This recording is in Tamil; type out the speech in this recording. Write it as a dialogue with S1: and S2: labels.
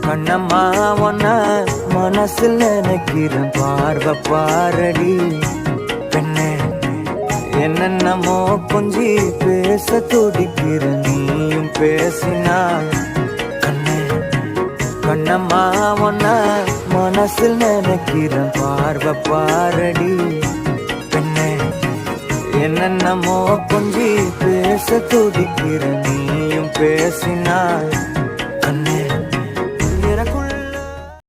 S1: கண்ணம்மா ஒன்ன மனசில் நினைக்கிறேன் பார்வை பாரடி பெண்ணே. என்னென்னமோ கொஞ்சி பேச துடிக்கிற நீயும் பேசினாய் கண்ணே. கண்ணம்மா ஒன்ன மனசில் நினைக்கிறேன் பார்வை பாரடி பெண்ணே. என்னென்னமோ கொஞ்சி பேச துடிக்கிற நீயும் பேசினாய்.